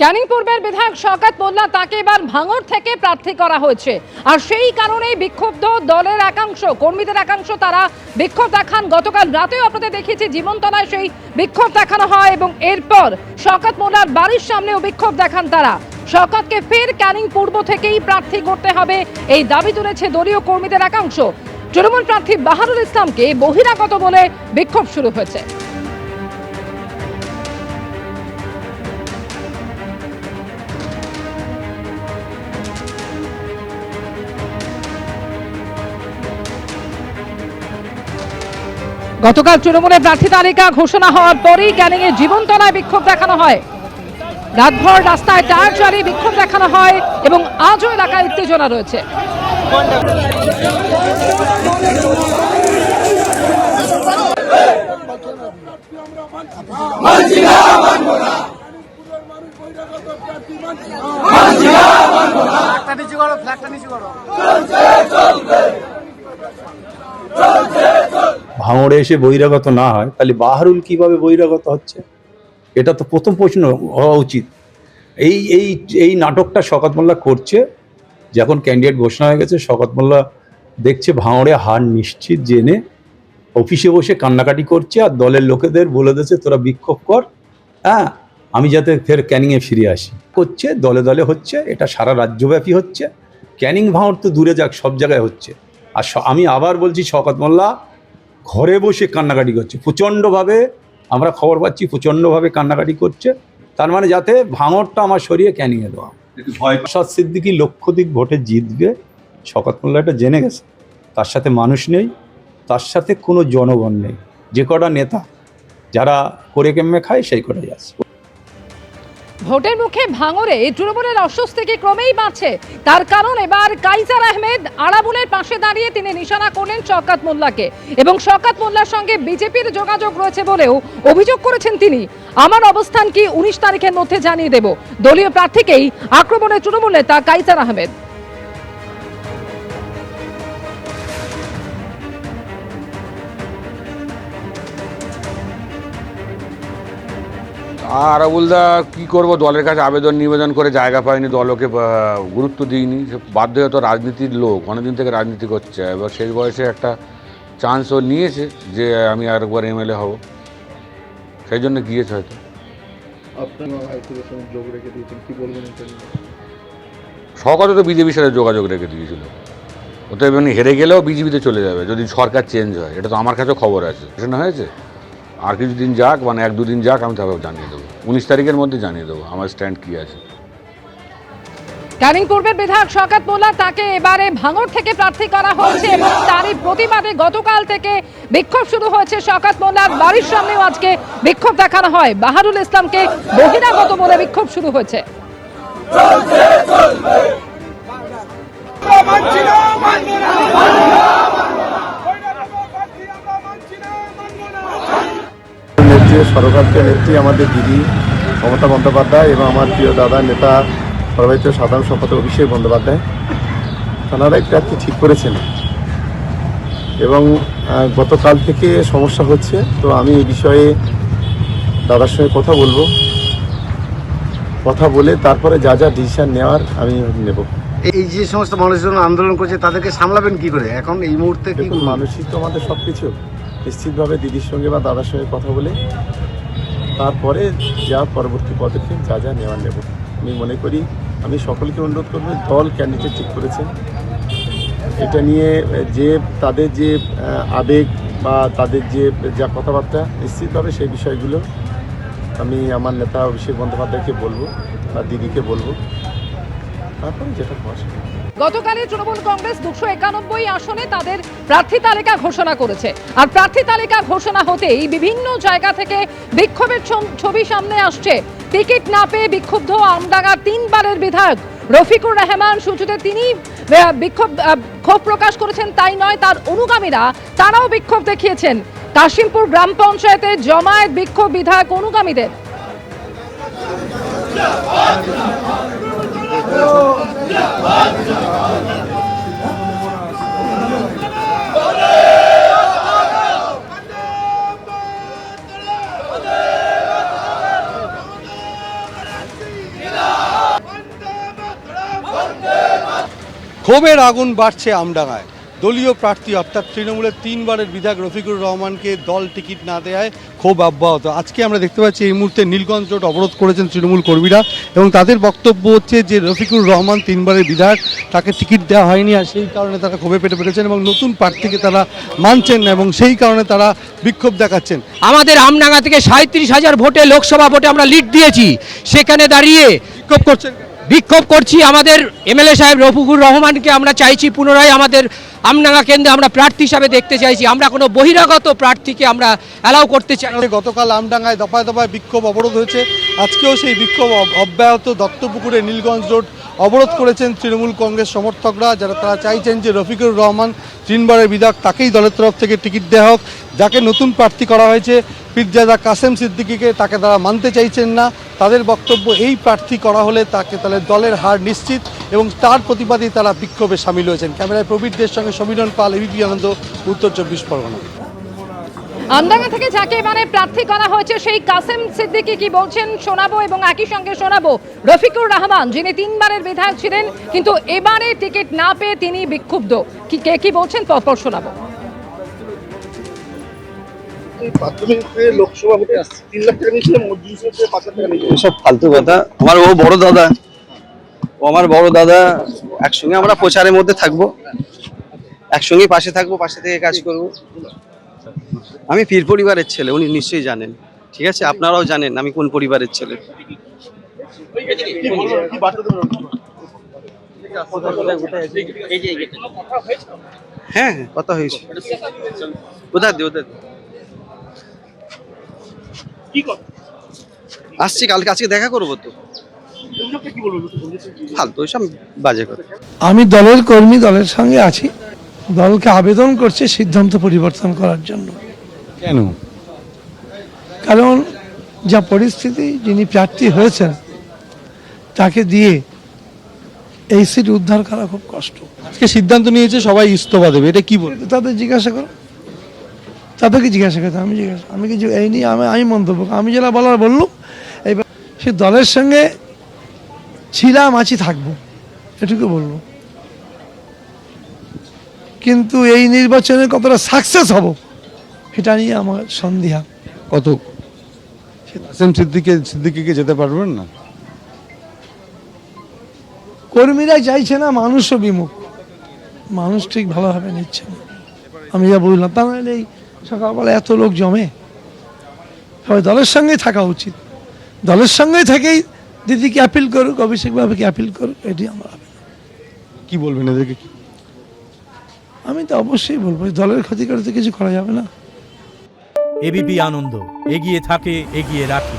ক্যানিং পূর্বের বিধায়ক শওকত মোল্লা তাকে এবার ভাঙড় থেকে প্রার্থী করা হয়েছে আর সেই কারণেই বিক্ষুব্ধ দলের একাংশ কর্মীদের একাংশ তারা বিক্ষোভ দেখান। গতকাল রাতেও আপনাদের দেখিয়েছি জীবনতলায় সেই বিক্ষোভ দেখানো হয় এবং এরপর শওকত মোল্লার বাড়ির সামনেও বিক্ষোভ দেখান তারা। শওকতকে ফের ক্যানিং পূর্ব থেকেই প্রার্থী করতে হবে এই দাবি তুলেছে দলীয় কর্মীদের একাংশ। তৃণমূল প্রার্থী বাহারুল ইসলামকে বহিরাগত বলে বিক্ষোভ শুরু হয়েছে। গতকাল তৃণমূলের প্রার্থী তালিকা ঘোষণা হওয়ার পরেই ক্যানিং এর জীবনতলায় বিক্ষোভ দেখানো হয়। রাতভর রাস্তায় টায়ার জ্বালিয়ে বিক্ষোভ দেখানো হয় এবং আজও এলাকায় উত্তেজনা রয়েছে। ভাঙড়ে এসে বহিরাগত না হয় তাহলে বাহারুল কিভাবে বহিরাগত হচ্ছে, এটা তো প্রথম প্রশ্ন হওয়া উচিত। এই এই এই নাটকটা শওকত মোল্লা করছে। যখন ক্যান্ডিডেট ঘোষণা হয়ে গেছে শওকত মোল্লা দেখছে ভাঙড়ে হার নিশ্চিত জেনে অফিসে বসে কান্নাকাটি করছে আর দলের লোকেদের বলে দিয়েছে তোরা বিক্ষোভ কর, হ্যাঁ আমি যাতে ফের ক্যানিংয়ে ফিরে আসি করছে। দলে দলে হচ্ছে, এটা সারা রাজ্যব্যাপী হচ্ছে। ক্যানিং ভাঙড় তো দূরে যাক, সব জায়গায় হচ্ছে। আর আমি আবার বলছি শওকত মোল্লা ঘরে বসে কান্নাকাটি করছে প্রচণ্ডভাবে, আমরা খবর পাচ্ছি প্রচণ্ডভাবে কান্নাকাটি করছে। তার মানে যাতে ভাঙড়টা আমার সরিয়ে ক্যানিংয়ে দেওয়া। নওশাদ সিদ্দিকী লক্ষাধিক ভোটে জিতবে, শওকত মোল্লা এটা জেনে গেছে। তার সাথে মানুষ নেই, তার সাথে কোনো জনগণ নেই। যে কটা নেতা যারা করে কেমনে খায় সেই কটাই আছে। ভোটের মুখে ভাঙড়ে তৃণমূলের অস্বস্তিকে ক্রমেই বাড়ছে। তার কারণ এবার কাইসার আহমেদ আরাবুলের পাশে দাঁড়িয়ে তিনি নিশানা করলেন শওকত মোল্লাকে এবং শওকত মোল্লার সঙ্গে বিজেপির যোগাযোগ রয়েছে বলেও অভিযোগ করেছেন তিনি। আমার অবস্থান কি 19 তারিখের মধ্যে জানিয়ে দেব, দলীয় প্রার্থীকেই আক্রমণে তৃণমূল নেতা কাইসার আহমেদ। আরাবুলদা কি করব, দলের কাছে আবেদন নিবেদন করে জায়গা পায়নি, দলকে গুরুত্ব দিইনি। বাধ্য হয়তো রাজনীতির লোক, অনেকদিন থেকে রাজনীতি করছে, এবার শেষ বয়সে একটা চান্স ও নিয়েছে যে আমি আরেকবার এমএলএ হব, সেই জন্য গিয়েছে হয়তো। শওকত তো বিজেপির সাথে যোগাযোগ রেখে দিয়েছিল, ও তো এমনি হেরে গেলেও বিজেপিতে চলে যাবে যদি সরকার চেঞ্জ হয়। এটা তো আমার কাছেও খবর আছে, সেটা হয়েছে। আর কিছুদিন যাক, মানে 1-2 দিন যাক, আমি তারপর জানিয়ে দেবো। 19 তারিখের মধ্যে জানিয়ে দেবো আমার স্ট্যান্ড কী আছে। ক্যানিং পূর্বের বিধায়ক শওকত মোল্লা তাকে এবারে ভাঙড় থেকে প্রার্থী করা হয়েছে এবং তারই প্রতিবাদে গতকাল থেকে বিক্ষোভ শুরু হয়েছে। শওকত মোল্লার বাড়ির সামনেও আজকে বিক্ষোভ দেখানো হয়। বাহারুল ইসলামকে বহিরাগত বলে বিক্ষোভ শুরু হয়েছে। সর্বভারতীয় নেত্রী আমাদের দিদি মমতা বন্দ্যোপাধ্যায় এবং আমার প্রিয় দাদা নেতা সর্বভারতীয় সাধারণ সম্পাদক অভিষেক বন্দ্যোপাধ্যায়, তাঁরাই প্রার্থী ঠিক করেছেন এবং গতকাল থেকে সমস্যা হচ্ছে। তো আমি এই বিষয়ে দাদার সঙ্গে কথা বলে তারপরে যা যা ডিসিশন নেওয়ার আমি নেব। এই যে সমস্ত মানুষজন আন্দোলন করছে তাদেরকে সামলাবেন কি করে এখন এই মুহূর্তে? কি মানুষই তো আমাদের সব কিছু। নিশ্চিতভাবে দিদির সঙ্গে বা দাদার সঙ্গে কথা বলে তারপরে যা পরবর্তী পদক্ষেপ যা যা নেওয়ার নেব। আমি মনে করি আমি সকলকে অনুরোধ করব, দল ক্যান্ডিডেট ঠিক করেছেন, এটা নিয়ে যে তাদের যে আবেগ বা তাদের যে যা কথাবার্তা, নিশ্চিতভাবে সেই বিষয়গুলো আমি আমার নেতা অভিষেক বন্দ্যোপাধ্যায়কে বলবো বা দিদিকে বলবো, তারপরে যেটা পছন্দ। গতকালই তৃণমূল কংগ্রেস 291 আসনে তাদের প্রার্থী তালিকা ঘোষণা করেছে আর প্রার্থী তালিকা ঘোষণা হতেই বিভিন্ন জায়গা থেকে বিক্ষোভের ছবি সামনে আসছে। টিকিট না পেয়ে বিক্ষুব্ধ আমডাঙ্গার 3বারের বিধায়ক রফিকুর রহমান সুজুতে তিনি ক্ষোভ প্রকাশ করেছেন। তাই নয়, তার অনুগামীরা তারাও বিক্ষোভ দেখিয়েছেন। কাশিমপুর গ্রাম পঞ্চায়েতে জমায়েত বিক্ষোভ বিধায়ক অনুগামীদের। ক্ষোভের আগুন বাড়ছে আমডাঙ্গায়। দলীয় প্রার্থী অর্থাৎ তৃণমূলের 3 বারের বিধায়ক রফিকুর রহমানকে দল টিকিট না দেওয়ায় ক্ষোভ অব্যাহত। আজকে আমরা দেখতে পাচ্ছি এই মুহূর্তে নীলগঞ্জ রোড অবরোধ করেছেন তৃণমূল কর্মীরা এবং তাদের বক্তব্য হচ্ছে যে রফিকুর রহমান 3 বারের বিধায়ক, তাকে টিকিট দেওয়া হয়নি আর সেই কারণে তারা ক্ষোভে পেটে পেরেছেন এবং নতুন প্রার্থীকে তারা মানছেন না এবং সেই কারণে তারা বিক্ষোভ দেখাচ্ছেন। আমাদের আমডাঙ্গা থেকে 37,000 ভোটে লোকসভা ভোটে আমরা লিড দিয়েছি, সেখানে দাঁড়িয়ে বিক্ষোভ করছেন। বিক্ষোভ করছি। আমাদের এমএলএ সাহেব রফিকুর রহমানকে আমরা চাইছি পুনরায় আমাদের আমডাঙ্গা কেন্দ্রে আমরা প্রার্থী হিসাবে দেখতে চাইছি। আমরা কোনো বহিরাগত প্রার্থীকে আমরা অ্যালাউ করতে চাই না। গতকাল আমডাঙ্গায় দফায় দফায় বিক্ষোভ অবরোধ হয়েছে, আজকেও সেই বিক্ষোভ অব্যাহত। দত্তপুকুরে নীলগঞ্জ রোড অবরোধ করেছেন তৃণমূল কংগ্রেস সমর্থকরা, যারা তারা চাইছেন যে রফিকুর রহমান 3 বারের বিধায়ক, তাকেই দলের তরফ থেকে টিকিট দেওয়া হোক। যাকে নতুন প্রার্থী করা হয়েছে পীরজাদা কাসেম সিদ্দিকীকে, তাকে তারা মানতে চাইছেন না। তাদের বক্তব্য এই প্রার্থী করা হলে তাকে তাহলে দলের হার নিশ্চিত এবং তার প্রতিবাদী তারা বিক্ষোভে সামিল হয়েছেন। ক্যামেরায় প্রবীরদের সঙ্গে সমীরণ পাল, এবিপি আনন্দ, উত্তর 24 পরগনা। আমডাঙ্গা থেকে যাকে এবারে প্রার্থী করা হয়েছে সেই কাসেম সিদ্দিকী কি বলছেন শোনাবো, এবং একই সঙ্গে শোনাবো রফিকুর রহমান যিনি 3 বারের বিধায়ক ছিলেন কিন্তু এবারে টিকিট না পেয়ে তিনি বিক্ষুব্ধ। কি বলছেন পরপর শোনাবো। সব ফালতু কথা। আমার ও বড় দাদা, ও আমার বড় দাদা, একসঙ্গে আমরা প্রচারের মধ্যে থাকবো, একসঙ্গে পাশে থাকবো, পাশে থেকে কাজ করব। আমি পীর পরিবারের ছেলে, উনি নিশ্চয়ই জানেন, ঠিক আছে? আপনারাও জানেন আমি কোন পরিবারের ছেলে। হ্যাঁ হ্যাঁ, কথা হয়েছে। কোথায় আসছি কালকে, আজকে দেখা করবো তো। ফালতু ওইসব বাজে কথা। আমি দলের কর্মী, দলের সঙ্গে আছি। দলকে আবেদন করছে সিদ্ধান্ত পরিবর্তন করার জন্য। কেন? কারণ যা পরিস্থিতি, যিনি প্রার্থী হয়েছেন তাকে দিয়ে এই সিট উদ্ধার করা খুব কষ্ট। আজকে সিদ্ধান্ত নিয়েছে সবাই ইস্তফা দেবে, এটা কি বলবে? তাদের জিজ্ঞাসা করো, তাদেরকে জিজ্ঞাসা করতে আমি কিছু এই নিয়ে আমি মন্তব্য, আমি যেটা বলার বললাম। এইবার সে দলের সঙ্গে ছিলাম, আছি, থাকবো, এটুকু বলবো। কিন্তু এই নির্বাচনে কতটা সাকসেস হব এটা নিয়ে আমার সন্দেহ। কত কাসেম সিদ্দিকীকে যেতে পারবেন না? কর্মীরা চাইছে না, মানুষও বিমুখ, মানুষ ঠিক ভালোভাবে নিচ্ছে না। আমি যা বুঝলাম, তা নাহলে এই সকালবেলা এত লোক জমে। সবাই দলের সঙ্গেই থাকা উচিত, দলের সঙ্গেই থেকেই দিদিকে অ্যাপিল করুক, অভিষেক বাবুকে অ্যাপিল করুক, এটি আমার আবেদন। কি বলবেন এদেরকে? আমি তো অবশ্যই বলবো, দলের ক্ষতি করে তো কিছু করা যাবে না। এবিপি আনন্দ, এগিয়ে থাকে, এগিয়ে রাখে।